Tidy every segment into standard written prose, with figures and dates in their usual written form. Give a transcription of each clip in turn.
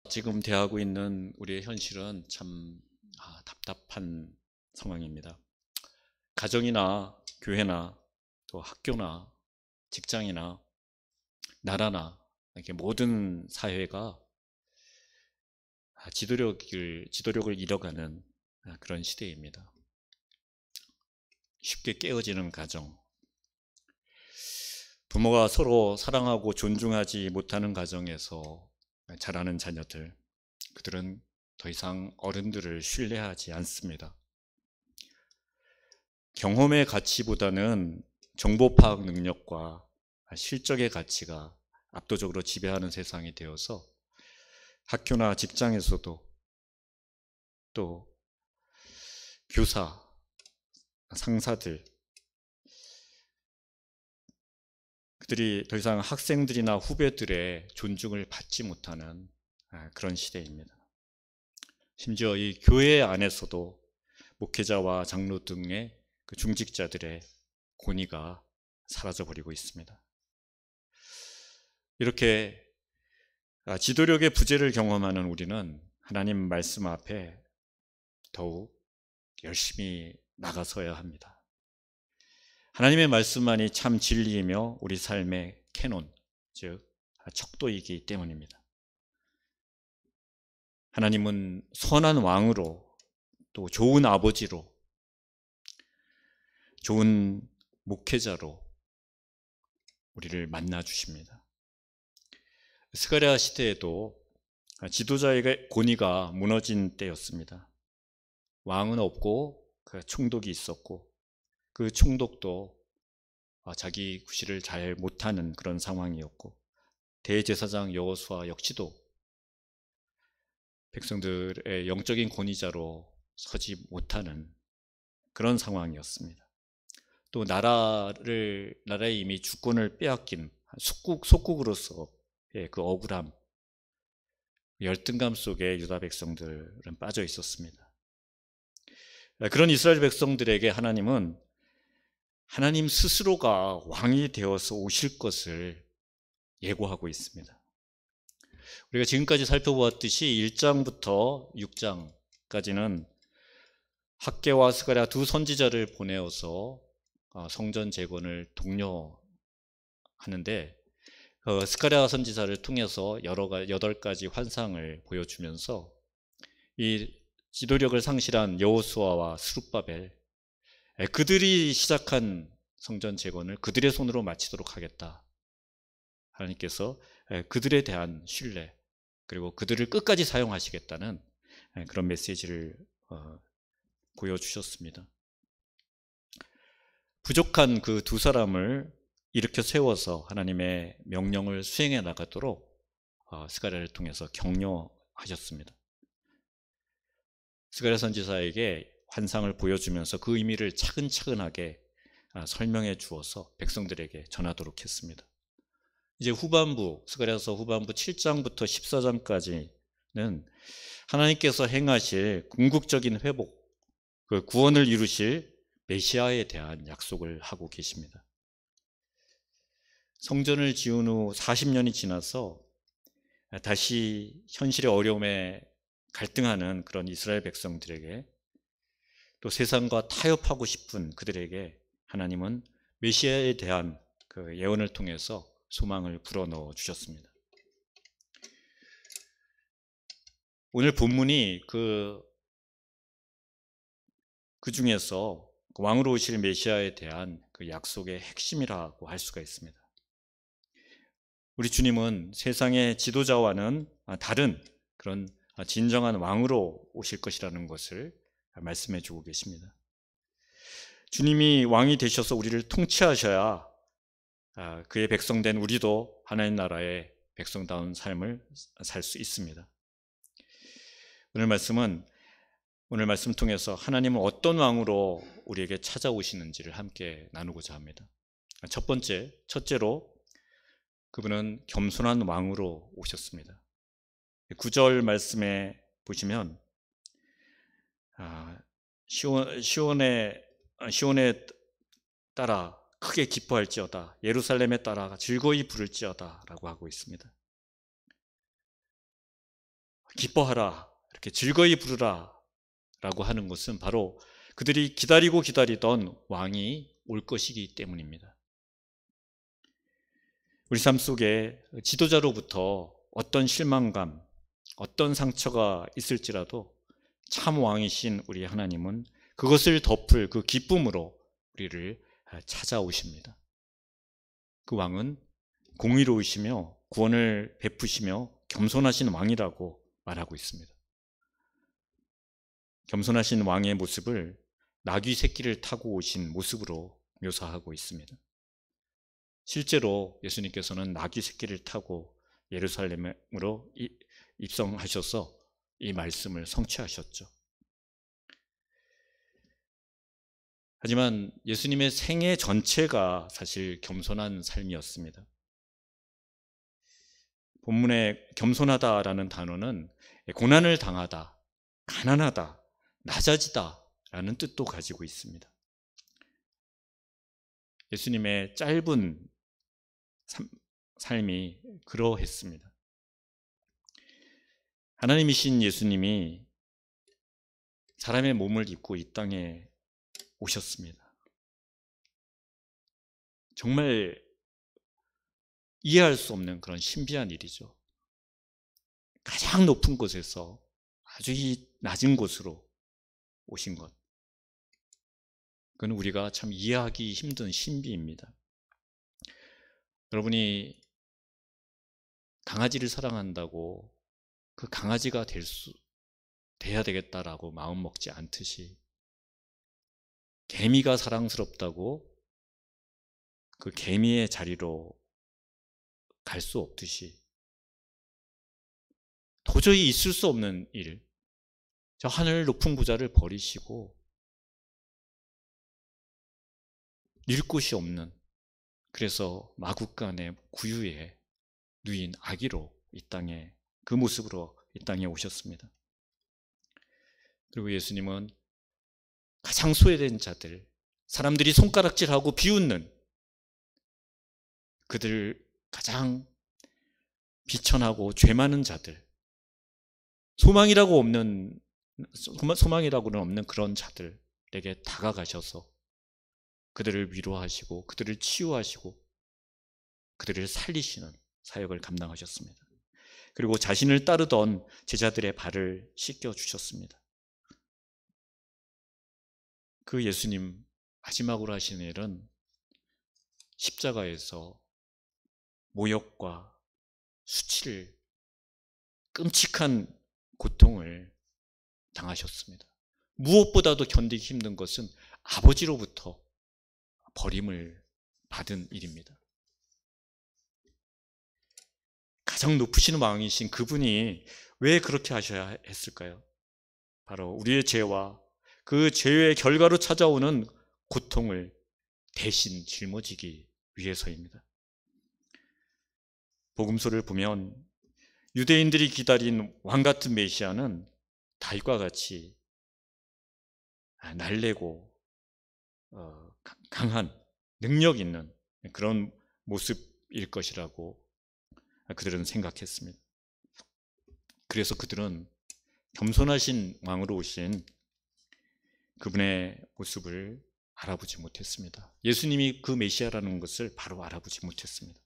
지금 대하고 있는 우리의 현실은 참 답답한 상황입니다. 가정이나 교회나 또 학교나 직장이나 나라나 이렇게 모든 사회가 지도력을 잃어가는 그런 시대입니다. 쉽게 깨어지는 가정, 부모가 서로 사랑하고 존중하지 못하는 가정에서 자라는 자녀들, 그들은 더 이상 어른들을 신뢰하지 않습니다. 경험의 가치보다는 정보 파악 능력과 실적의 가치가 압도적으로 지배하는 세상이 되어서 학교나 직장에서도 또 교사, 상사들, 그들이 더 이상 학생들이나 후배들의 존중을 받지 못하는 그런 시대입니다. 심지어 이 교회 안에서도 목회자와 장로 등의 그 중직자들의 권위가 사라져버리고 있습니다. 이렇게 지도력의 부재를 경험하는 우리는 하나님 말씀 앞에 더욱 열심히 나가서야 합니다. 하나님의 말씀만이 참 진리이며 우리 삶의 캐논, 즉 척도이기 때문입니다. 하나님은 선한 왕으로, 또 좋은 아버지로, 좋은 목회자로 우리를 만나 주십니다. 스가랴 시대에도 지도자의 권위가 무너진 때였습니다. 왕은 없고 그 총독이 있었고, 그 총독도 자기 구실을 잘 못하는 그런 상황이었고, 대제사장 여호수아 역시도 백성들의 영적인 권위자로 서지 못하는 그런 상황이었습니다. 또 나라에 이미 주권을 빼앗긴 속국으로서 그 억울함, 열등감 속에 유다 백성들은 빠져 있었습니다. 그런 이스라엘 백성들에게 하나님은 하나님 스스로가 왕이 되어서 오실 것을 예고하고 있습니다. 우리가 지금까지 살펴보았듯이 1장부터 6장까지는 학개와 스가랴 두 선지자를 보내어서 성전 재건을 독려하는데, 스가랴 선지자를 통해서 8가지 환상을 보여주면서 이 지도력을 상실한 여호수아와 스룹바벨, 그들이 시작한 성전 재건을 그들의 손으로 마치도록 하겠다. 하나님께서 그들에 대한 신뢰, 그리고 그들을 끝까지 사용하시겠다는 그런 메시지를 보여주셨습니다. 부족한 그 두 사람을 일으켜 세워서 하나님의 명령을 수행해 나가도록 스가랴를 통해서 격려하셨습니다. 스가랴 선지자에게 환상을 보여주면서 그 의미를 차근차근하게 설명해 주어서 백성들에게 전하도록 했습니다. 이제 스가랴서 후반부 7장부터 14장까지는 하나님께서 행하실 궁극적인 회복, 그 구원을 이루실 메시아에 대한 약속을 하고 계십니다. 성전을 지은 후 40년이 지나서 다시 현실의 어려움에 갈등하는 그런 이스라엘 백성들에게, 또 세상과 타협하고 싶은 그들에게 하나님은 메시아에 대한 그 예언을 통해서 소망을 불어넣어 주셨습니다. 오늘 본문이 그 중에서 왕으로 오실 메시아에 대한 그 약속의 핵심이라고 할 수가 있습니다. 우리 주님은 세상의 지도자와는 다른 그런 진정한 왕으로 오실 것이라는 것을 말씀해 주고 계십니다. 주님이 왕이 되셔서 우리를 통치하셔야 그의 백성된 우리도 하나님 나라의 백성다운 삶을 살 수 있습니다. 오늘 말씀 통해서 하나님은 어떤 왕으로 우리에게 찾아오시는지를 함께 나누고자 합니다. 첫째로 그분은 겸손한 왕으로 오셨습니다. 9절 말씀에 보시면 시온에 따라 크게 기뻐할지어다, 예루살렘에 따라 즐거이 부를지어다 라고 하고 있습니다. 기뻐하라, 이렇게 즐거이 부르라 라고 하는 것은 바로 그들이 기다리고 기다리던 왕이 올 것이기 때문입니다. 우리 삶 속에 지도자로부터 어떤 실망감, 어떤 상처가 있을지라도 참 왕이신 우리 하나님은 그것을 덮을 그 기쁨으로 우리를 찾아오십니다. 그 왕은 공의로우시며 구원을 베푸시며 겸손하신 왕이라고 말하고 있습니다. 겸손하신 왕의 모습을 나귀 새끼를 타고 오신 모습으로 묘사하고 있습니다. 실제로 예수님께서는 나귀 새끼를 타고 예루살렘으로 입성하셔서 이 말씀을 성취하셨죠. 하지만 예수님의 생애 전체가 사실 겸손한 삶이었습니다. 본문에 겸손하다라는 단어는 고난을 당하다, 가난하다, 낮아지다 라는 뜻도 가지고 있습니다. 예수님의 짧은 삶이 그러했습니다. 하나님이신 예수님이 사람의 몸을 입고 이 땅에 오셨습니다. 정말 이해할 수 없는 그런 신비한 일이죠. 가장 높은 곳에서 아주 낮은 곳으로 오신 것. 그건 우리가 참 이해하기 힘든 신비입니다. 여러분이 강아지를 사랑한다고 그 강아지가 돼야 되겠다라고 마음 먹지 않듯이 개미가 사랑스럽다고 그 개미의 자리로 갈 수 없듯이 도저히 있을 수 없는 일, 저 하늘 높은 부자를 버리시고 닐 곳이 없는, 그래서 마국간의 구유에 누인 아기로 이 땅에, 그 모습으로 이 땅에 오셨습니다. 그리고 예수님은 가장 소외된 자들, 사람들이 손가락질하고 비웃는 그들, 가장 비천하고 죄 많은 자들, 소망이라고는 없는 그런 자들에게 다가가셔서 그들을 위로하시고 그들을 치유하시고 그들을 살리시는 사역을 감당하셨습니다. 그리고 자신을 따르던 제자들의 발을 씻겨 주셨습니다. 그 예수님 마지막으로 하신 일은 십자가에서 모욕과 수치를, 끔찍한 고통을 당하셨습니다. 무엇보다도 견디기 힘든 것은 아버지로부터 버림을 받은 일입니다. 가장 높으신 왕이신 그분이 왜 그렇게 하셔야 했을까요? 바로 우리의 죄와 그 죄의 결과로 찾아오는 고통을 대신 짊어지기 위해서입니다. 복음서를 보면 유대인들이 기다린 왕 같은 메시아는 다윗과 같이 날래고 강한 능력 있는 그런 모습일 것이라고 그들은 생각했습니다. 그래서 그들은 겸손하신 왕으로 오신 그분의 모습을 알아보지 못했습니다. 예수님이 그 메시아라는 것을 바로 알아보지 못했습니다.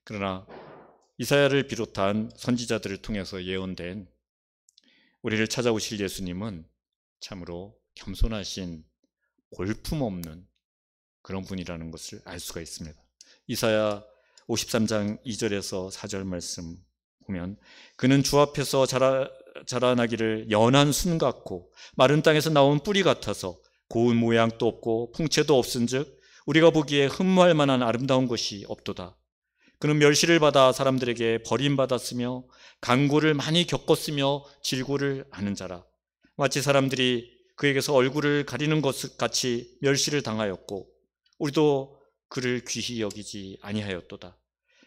그러나 이사야를 비롯한 선지자들을 통해서 예언된 우리를 찾아오실 예수님은 참으로 겸손하신 볼품없는 그런 분이라는 것을 알 수가 있습니다. 이사야 53장 2절에서 4절 말씀 보면 그는 주 앞에서 자라나기를 연한 순 같고 마른 땅에서 나온 뿌리 같아서 고운 모양도 없고 풍채도 없은즉 우리가 보기에 흠모할 만한 아름다운 것이 없도다. 그는 멸시를 받아 사람들에게 버림받았으며 간고를 많이 겪었으며 질고를 아는 자라. 마치 사람들이 그에게서 얼굴을 가리는 것 같이 멸시를 당하였고 우리도 그를 귀히 여기지 아니하였도다.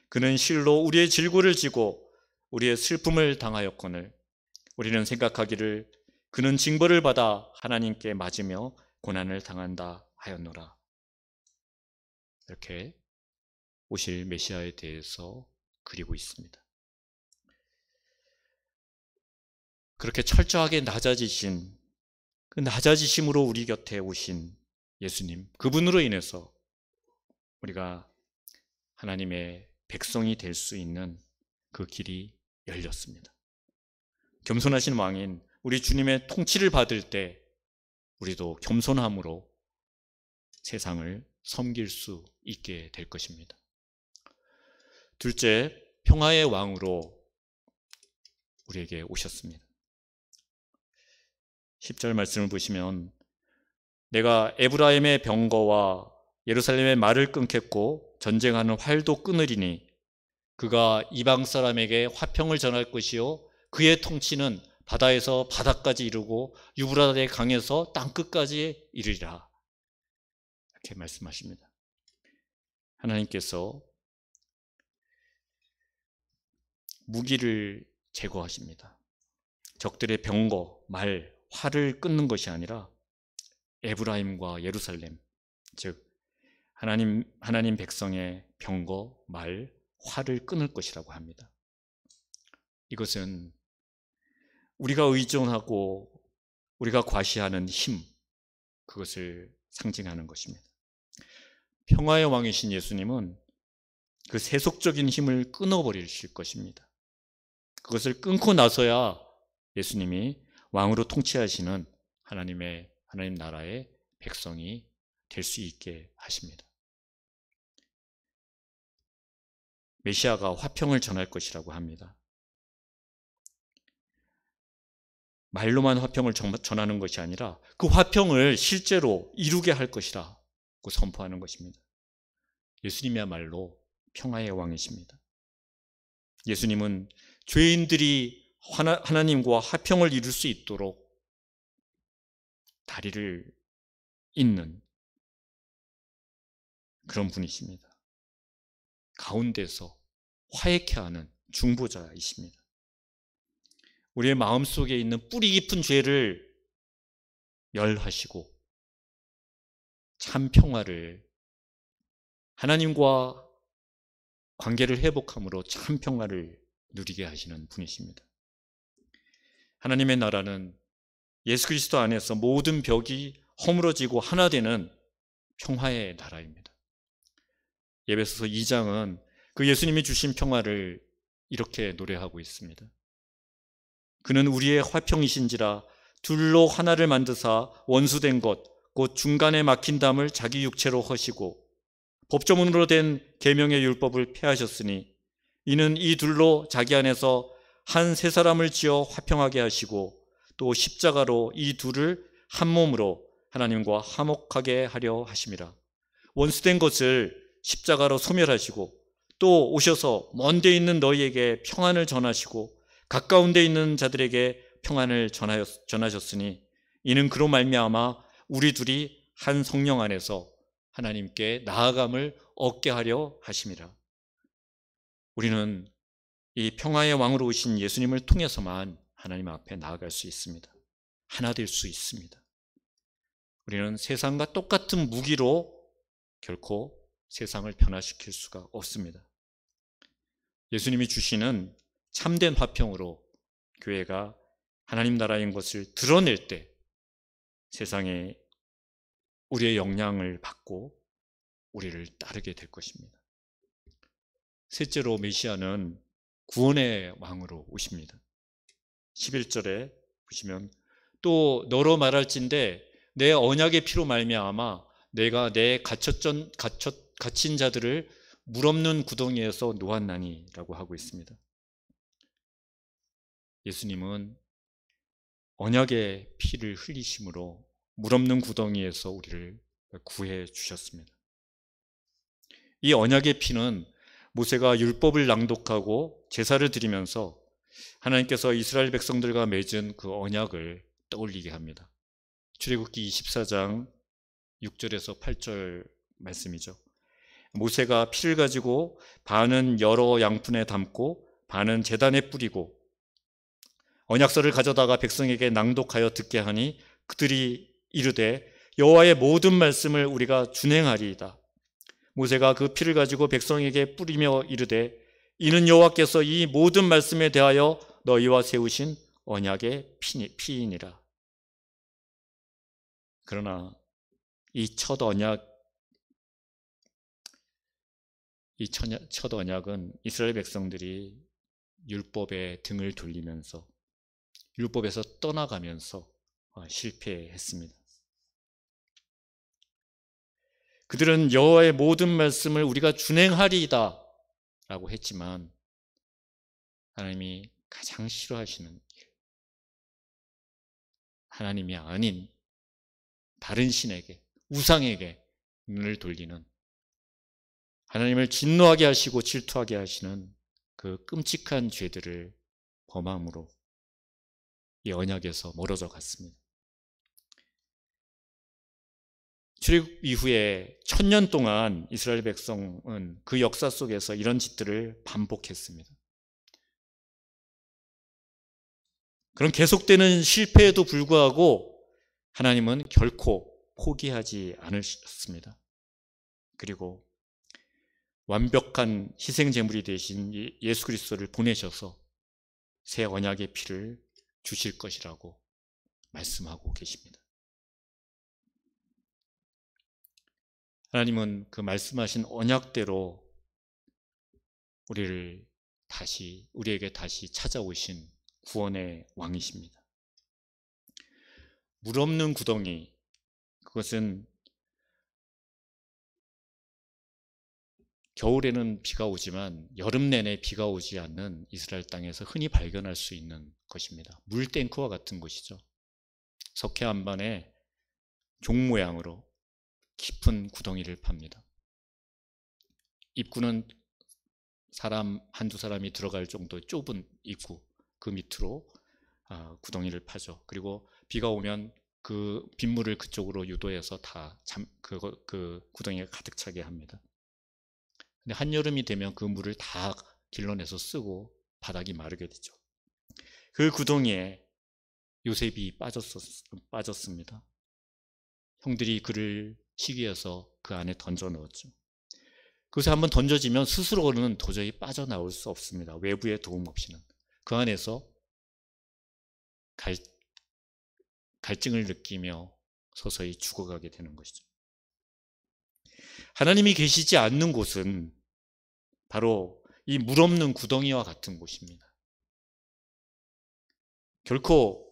그는 실로 우리의 질고를 지고 우리의 슬픔을 당하였거늘 우리는 생각하기를 그는 징벌을 받아 하나님께 맞으며 고난을 당한다 하였노라. 이렇게 오실 메시아에 대해서 그리고 있습니다. 그렇게 철저하게 낮아지신 그 낮아지심으로 우리 곁에 오신 예수님, 그분으로 인해서 우리가 하나님의 백성이 될 수 있는 그 길이 열렸습니다. 겸손하신 왕인 우리 주님의 통치를 받을 때 우리도 겸손함으로 세상을 섬길 수 있게 될 것입니다. 둘째, 평화의 왕으로 우리에게 오셨습니다. 10절 말씀을 보시면 내가 에브라임의 병거와 예루살렘의 말을 끊겠고 전쟁하는 활도 끊으리니 그가 이방 사람에게 화평을 전할 것이요 그의 통치는 바다에서 바다까지 이르고 유브라데 강에서 땅끝까지 이르리라. 이렇게 말씀하십니다. 하나님께서 무기를 제거하십니다. 적들의 병거, 말, 활을 끊는 것이 아니라 에브라임과 예루살렘, 즉 하나님 백성의 병거, 말, 활을 끊을 것이라고 합니다. 이것은 우리가 의존하고 우리가 과시하는 힘, 그것을 상징하는 것입니다. 평화의 왕이신 예수님은 그 세속적인 힘을 끊어버리실 것입니다. 그것을 끊고 나서야 예수님이 왕으로 통치하시는 하나님 나라의 백성이 될 수 있게 하십니다. 메시아가 화평을 전할 것이라고 합니다. 말로만 화평을 전하는 것이 아니라 그 화평을 실제로 이루게 할 것이라고 선포하는 것입니다. 예수님이야말로 평화의 왕이십니다. 예수님은 죄인들이 하나님과 화평을 이룰 수 있도록 다리를 잇는 그런 분이십니다. 가운데서 화해케 하는 중보자이십니다. 우리의 마음속에 있는 뿌리 깊은 죄를 멸하시고 참 평화를, 하나님과 관계를 회복함으로 참 평화를 누리게 하시는 분이십니다. 하나님의 나라는 예수 그리스도 안에서 모든 벽이 허물어지고 하나 되는 평화의 나라입니다. 에베소서 2장은 그 예수님이 주신 평화를 이렇게 노래하고 있습니다. 그는 우리의 화평이신지라 둘로 하나를 만드사 원수된 것 곧 중간에 막힌 담을 자기 육체로 허시고 법조문으로 된 계명의 율법을 폐하셨으니 이는 이 둘로 자기 안에서 한 세 사람을 지어 화평하게 하시고 또 십자가로 이 둘을 한 몸으로 하나님과 화목하게 하려 하심이라. 원수된 것을 십자가로 소멸하시고 또 오셔서 먼 데 있는 너희에게 평안을 전하시고 가까운 데 있는 자들에게 평안을 전하셨으니 이는 그로 말미암아 우리 둘이 한 성령 안에서 하나님께 나아감을 얻게 하려 하심이라. 우리는 이 평화의 왕으로 오신 예수님을 통해서만 하나님 앞에 나아갈 수 있습니다. 하나 될 수 있습니다. 우리는 세상과 똑같은 무기로 결코 세상을 변화시킬 수가 없습니다. 예수님이 주시는 참된 화평으로 교회가 하나님 나라인 것을 드러낼 때 세상에 우리의 영향을 받고 우리를 따르게 될 것입니다. 셋째로 메시아는 구원의 왕으로 오십니다. 11절에 보시면 또 너로 말할진대 내 언약의 피로 말미암아 내가 내 갇힌 자들을 물 없는 구덩이에서 놓았나니 라고 하고 있습니다. 예수님은 언약의 피를 흘리심으로 물 없는 구덩이에서 우리를 구해 주셨습니다. 이 언약의 피는 모세가 율법을 낭독하고 제사를 드리면서 하나님께서 이스라엘 백성들과 맺은 그 언약을 떠올리게 합니다. 출애굽기 24장 6절에서 8절 말씀이죠. 모세가 피를 가지고 반은 여러 양푼에 담고 반은 제단에 뿌리고 언약서를 가져다가 백성에게 낭독하여 듣게 하니 그들이 이르되 여호와의 모든 말씀을 우리가 준행하리이다. 모세가 그 피를 가지고 백성에게 뿌리며 이르되 이는 여호와께서 이 모든 말씀에 대하여 너희와 세우신 언약의 피인이라. 그러나 이 첫 언약은 이스라엘 백성들이 율법에 등을 돌리면서 율법에서 떠나가면서 실패했습니다. 그들은 여호와의 모든 말씀을 우리가 준행하리이다 라고 했지만 하나님이 가장 싫어하시는 일, 하나님이 아닌 다른 신에게, 우상에게 눈을 돌리는, 하나님을 진노하게 하시고 질투하게 하시는 그 끔찍한 죄들을 범함으로 이 언약에서 멀어져 갔습니다. 출애굽 이후에 1000년 동안 이스라엘 백성은 그 역사 속에서 이런 짓들을 반복했습니다. 그런 계속되는 실패에도 불구하고 하나님은 결코 포기하지 않으셨습니다. 그리고 완벽한 희생제물이 되신 예수 그리스도를 보내셔서 새 언약의 피를 주실 것이라고 말씀하고 계십니다. 하나님은 그 말씀하신 언약대로 우리에게 다시 찾아오신 구원의 왕이십니다. 물 없는 구덩이, 그것은 겨울에는 비가 오지만 여름 내내 비가 오지 않는 이스라엘 땅에서 흔히 발견할 수 있는 것입니다. 물탱크와 같은 것이죠. 석회 안반에 종 모양으로 깊은 구덩이를 팝니다. 입구는 사람 한두 사람이 들어갈 정도의 좁은 입구, 그 밑으로 구덩이를 파죠. 그리고 비가 오면 그 빗물을 그쪽으로 유도해서 그 구덩이가 가득 차게 합니다. 근데 한여름이 되면 그 물을 다 길러내서 쓰고 바닥이 마르게 되죠. 그 구덩이에 요셉이 빠졌습니다. 형들이 그를 시기해서 그 안에 던져 넣었죠. 그것에 한번 던져지면 스스로는 도저히 빠져나올 수 없습니다. 외부의 도움 없이는. 그 안에서 갈증을 느끼며 서서히 죽어가게 되는 것이죠. 하나님이 계시지 않는 곳은 바로 이 물 없는 구덩이와 같은 곳입니다. 결코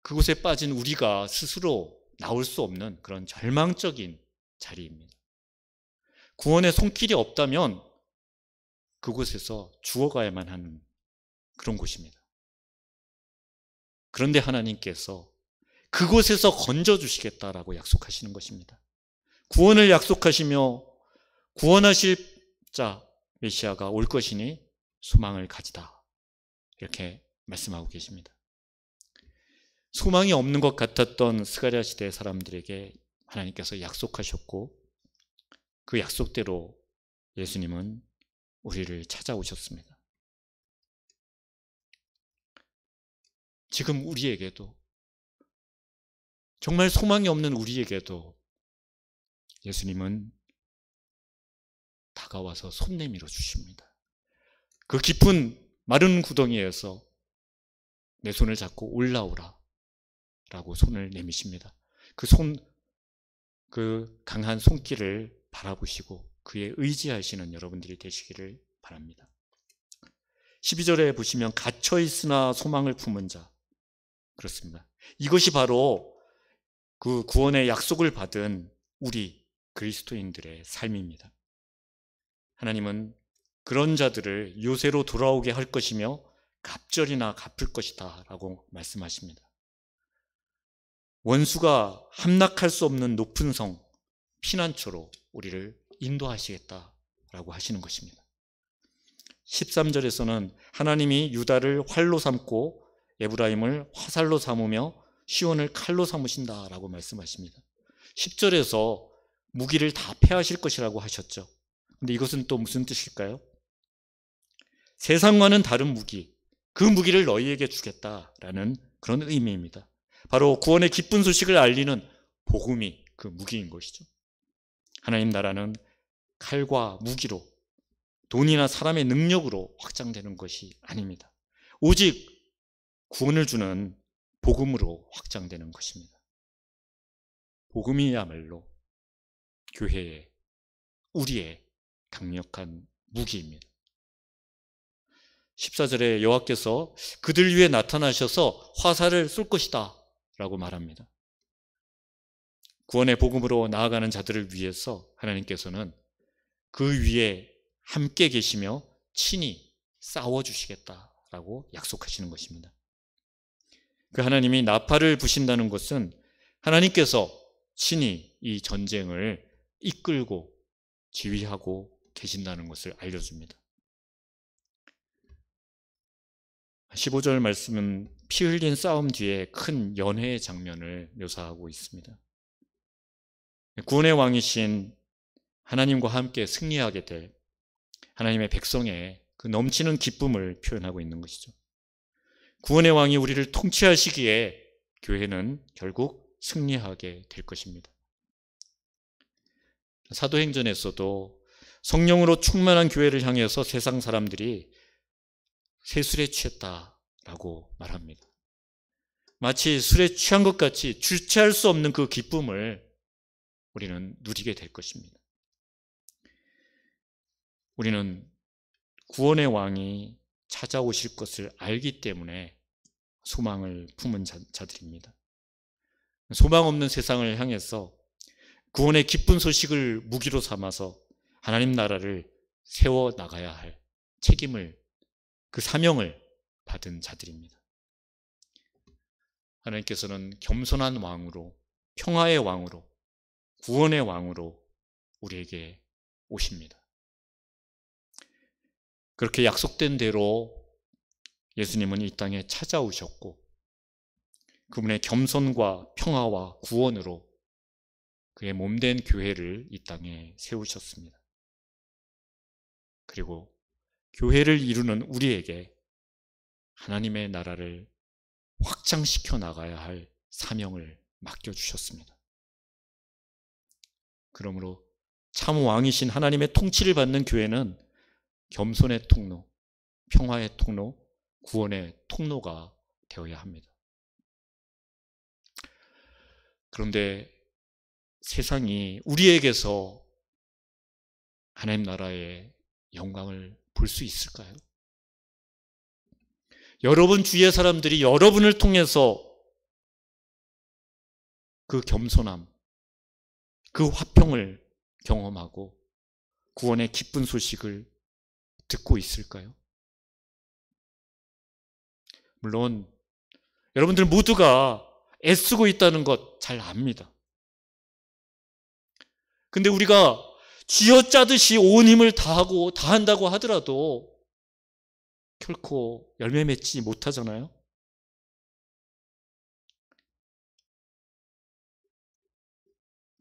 그곳에 빠진 우리가 스스로 나올 수 없는 그런 절망적인 자리입니다. 구원의 손길이 없다면 그곳에서 죽어가야만 하는 그런 곳입니다. 그런데 하나님께서 그곳에서 건져주시겠다라고 약속하시는 것입니다. 구원을 약속하시며 구원하실 자 메시아가 올 것이니 소망을 가지다, 이렇게 말씀하고 계십니다. 소망이 없는 것 같았던 스가랴 시대 사람들에게 하나님께서 약속하셨고 그 약속대로 예수님은 우리를 찾아오셨습니다. 지금 우리에게도, 정말 소망이 없는 우리에게도 예수님은 다가와서 손 내밀어 주십니다. 그 깊은 마른 구덩이에서 내 손을 잡고 올라오라 라고 손을 내미십니다. 그 강한 손길을 바라보시고 그에 의지하시는 여러분들이 되시기를 바랍니다. 12절에 보시면 갇혀 있으나 소망을 품은 자, 그렇습니다. 이것이 바로 그 구원의 약속을 받은 우리 그리스도인들의 삶입니다. 하나님은 그런 자들을 요새로 돌아오게 할 것이며 갑절이나 갚을 것이다 라고 말씀하십니다. 원수가 함락할 수 없는 높은 성, 피난처로 우리를 인도하시겠다라고 하시는 것입니다. 13절에서는 하나님이 유다를 활로 삼고 에브라임을 화살로 삼으며 시온을 칼로 삼으신다라고 말씀하십니다. 10절에서 무기를 다 패하실 것이라고 하셨죠. 근데 이것은 또 무슨 뜻일까요? 세상과는 다른 무기, 그 무기를 너희에게 주겠다라는 그런 의미입니다. 바로 구원의 기쁜 소식을 알리는 복음이 그 무기인 것이죠. 하나님 나라는 칼과 무기로, 돈이나 사람의 능력으로 확장되는 것이 아닙니다. 오직 구원을 주는 복음으로 확장되는 것입니다. 복음이야말로 교회의, 우리의 강력한 무기입니다. 14절에 여호와께서 그들 위에 나타나셔서 화살을 쏠 것이다 라고 말합니다. 구원의 복음으로 나아가는 자들을 위해서 하나님께서는 그 위에 함께 계시며 친히 싸워주시겠다라고 약속하시는 것입니다. 그 하나님이 나팔을 부신다는 것은 하나님께서 친히 이 전쟁을 이끌고 지휘하고 계신다는 것을 알려줍니다. 15절 말씀은 피 흘린 싸움 뒤에 큰 연회의 장면을 묘사하고 있습니다. 구원의 왕이신 하나님과 함께 승리하게 될 하나님의 백성의 그 넘치는 기쁨을 표현하고 있는 것이죠. 구원의 왕이 우리를 통치하시기에 교회는 결국 승리하게 될 것입니다. 사도행전에서도 성령으로 충만한 교회를 향해서 세상 사람들이 새술에 취했다라고 말합니다. 마치 술에 취한 것 같이 주체할 수 없는 그 기쁨을 우리는 누리게 될 것입니다. 우리는 구원의 왕이 찾아오실 것을 알기 때문에 소망을 품은 자들입니다. 소망 없는 세상을 향해서 구원의 기쁜 소식을 무기로 삼아서 하나님 나라를 세워나가야 할 책임을, 그 사명을 받은 자들입니다. 하나님께서는 겸손한 왕으로, 평화의 왕으로, 구원의 왕으로 우리에게 오십니다. 그렇게 약속된 대로 예수님은 이 땅에 찾아오셨고 그분의 겸손과 평화와 구원으로 그의 몸된 교회를 이 땅에 세우셨습니다. 그리고 교회를 이루는 우리에게 하나님의 나라를 확장시켜 나가야 할 사명을 맡겨주셨습니다. 그러므로 참 왕이신 하나님의 통치를 받는 교회는 겸손의 통로, 평화의 통로, 구원의 통로가 되어야 합니다. 그런데 세상이 우리에게서 하나님 나라의 영광을 볼 수 있을까요? 여러분 주위의 사람들이 여러분을 통해서 그 겸손함, 그 화평을 경험하고 구원의 기쁜 소식을 듣고 있을까요? 물론 여러분들 모두가 애쓰고 있다는 것 잘 압니다. 근데 우리가 쥐어짜듯이 온 힘을 다하고 다한다고 하더라도 결코 열매 맺지 못하잖아요.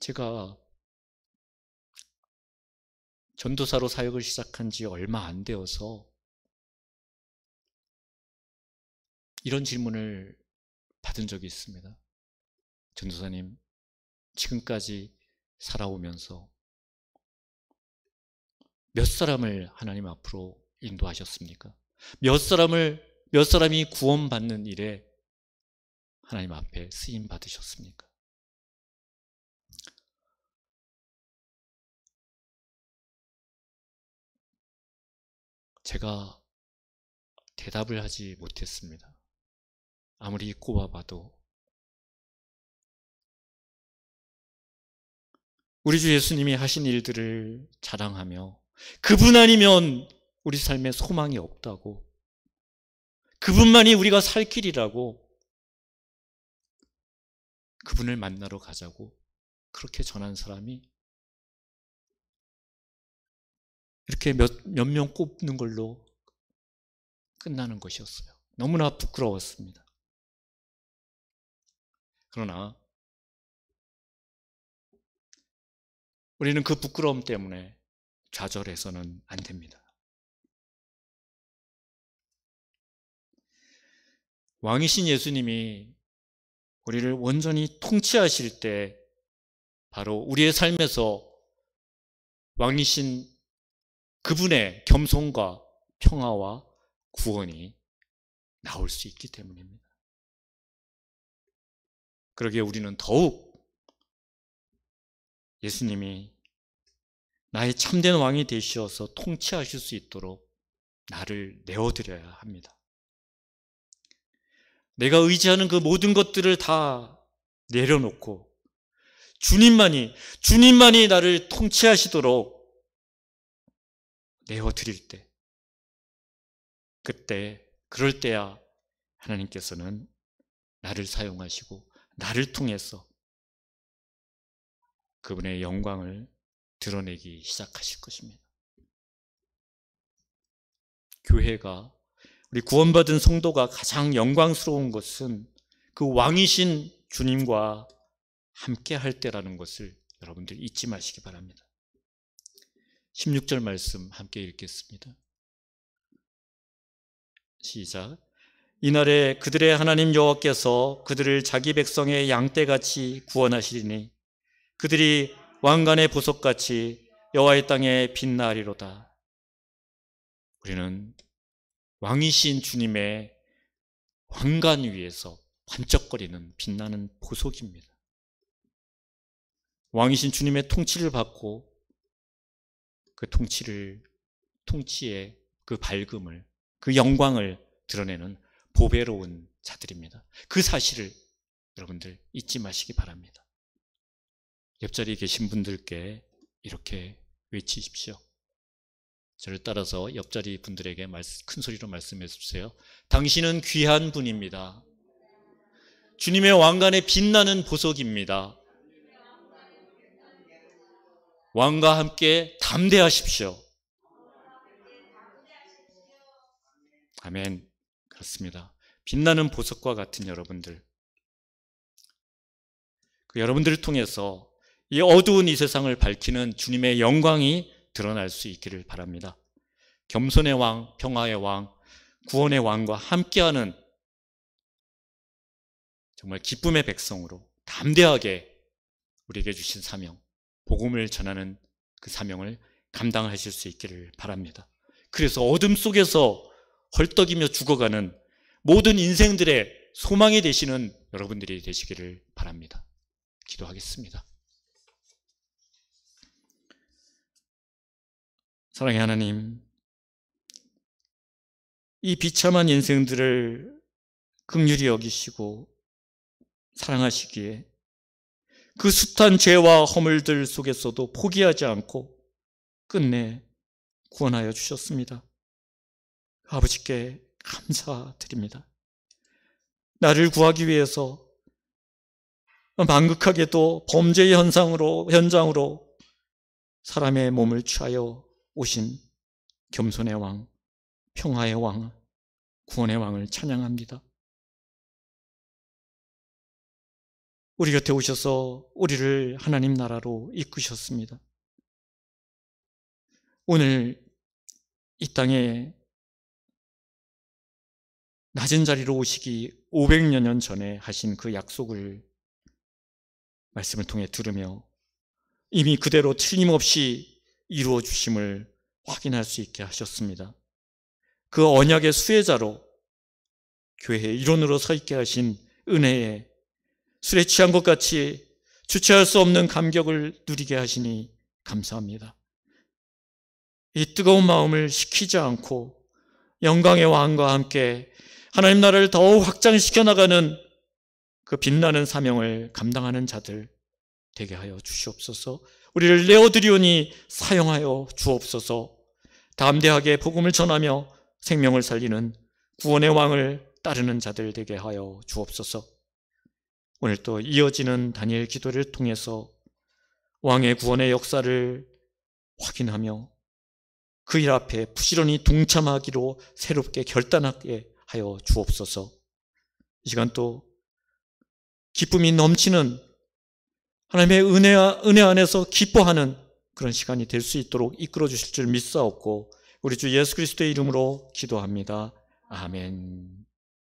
제가 전도사로 사역을 시작한 지 얼마 안 되어서 이런 질문을 받은 적이 있습니다. 전도사님, 지금까지 살아오면서 몇 사람을 하나님 앞으로 인도하셨습니까? 몇 사람이 구원받는 일에 하나님 앞에 쓰임 받으셨습니까? 제가 대답을 하지 못했습니다. 아무리 꼽아봐도. 우리 주 예수님이 하신 일들을 자랑하며 그분 아니면 우리 삶에 소망이 없다고, 그분만이 우리가 살 길이라고, 그분을 만나러 가자고 그렇게 전한 사람이 이렇게 몇 명 꼽는 걸로 끝나는 것이었어요. 너무나 부끄러웠습니다. 그러나 우리는 그 부끄러움 때문에 좌절해서는 안 됩니다. 왕이신 예수님이 우리를 온전히 통치하실 때 바로 우리의 삶에서 왕이신 그분의 겸손과 평화와 구원이 나올 수 있기 때문입니다. 그러기에 우리는 더욱 예수님이 나의 참된 왕이 되시어서 통치하실 수 있도록 나를 내어드려야 합니다. 내가 의지하는 그 모든 것들을 다 내려놓고 주님만이 나를 통치하시도록 내어드릴 때, 그럴 때야 하나님께서는 나를 사용하시고 나를 통해서 그분의 영광을 드러내기 시작하실 것입니다. 교회가, 우리 구원받은 성도가 가장 영광스러운 것은 그 왕이신 주님과 함께 할 때라는 것을 여러분들 잊지 마시기 바랍니다. 16절 말씀 함께 읽겠습니다. 시작. 이날에 그들의 하나님 여호와께서 그들을 자기 백성의 양떼같이 구원하시리니 그들이 왕관의 보석같이 여호와의 땅에 빛나리로다. 우리는 왕이신 주님의 왕관 위에서 반짝거리는 빛나는 보석입니다. 왕이신 주님의 통치를 받고 그 통치의 그 밝음을, 그 영광을 드러내는 보배로운 자들입니다. 그 사실을 여러분들 잊지 마시기 바랍니다. 옆자리에 계신 분들께 이렇게 외치십시오. 저를 따라서 옆자리 분들에게 큰 소리로 말씀해 주세요. 당신은 귀한 분입니다. 주님의 왕관에 빛나는 보석입니다. 왕과 함께 담대하십시오. 아멘. 그렇습니다. 빛나는 보석과 같은 여러분들, 그 여러분들을 통해서 이 어두운 이 세상을 밝히는 주님의 영광이 드러날 수 있기를 바랍니다. 겸손의 왕, 평화의 왕, 구원의 왕과 함께하는 정말 기쁨의 백성으로 담대하게 우리에게 주신 사명, 복음을 전하는 그 사명을 감당하실 수 있기를 바랍니다. 그래서 어둠 속에서 헐떡이며 죽어가는 모든 인생들의 소망이 되시는 여러분들이 되시기를 바랍니다. 기도하겠습니다. 사랑의 하나님, 이 비참한 인생들을 긍휼히 여기시고 사랑하시기에 그 숱한 죄와 허물들 속에서도 포기하지 않고 끝내 구원하여 주셨습니다. 아버지께 감사드립니다. 나를 구하기 위해서 망극하게도 범죄의 현장으로 사람의 몸을 취하여 오신 겸손의 왕, 평화의 왕, 구원의 왕을 찬양합니다. 우리 곁에 오셔서 우리를 하나님 나라로 이끄셨습니다. 오늘 이 땅에 낮은 자리로 오시기 500여 년 전에 하신 그 약속을 말씀을 통해 들으며 이미 그대로 틀림없이 이루어 주심을 확인할 수 있게 하셨습니다. 그 언약의 수혜자로 교회의 일원으로 서 있게 하신 은혜에 술에 취한 것 같이 주체할 수 없는 감격을 누리게 하시니 감사합니다. 이 뜨거운 마음을 식히지 않고 영광의 왕과 함께 하나님 나라를 더욱 확장시켜 나가는 그 빛나는 사명을 감당하는 자들 되게 하여 주시옵소서. 우리를 내어드리오니 사용하여 주옵소서. 담대하게 복음을 전하며 생명을 살리는 구원의 왕을 따르는 자들 되게 하여 주옵소서. 오늘 또 이어지는 다니엘 기도를 통해서 왕의 구원의 역사를 확인하며 그 일 앞에 부지런히 동참하기로 새롭게 결단하게 하여 주옵소서. 이 시간 또 기쁨이 넘치는 하나님의 은혜 안에서 기뻐하는 그런 시간이 될 수 있도록 이끌어 주실 줄 믿사옵고 우리 주 예수 그리스도의 이름으로 기도합니다. 아멘.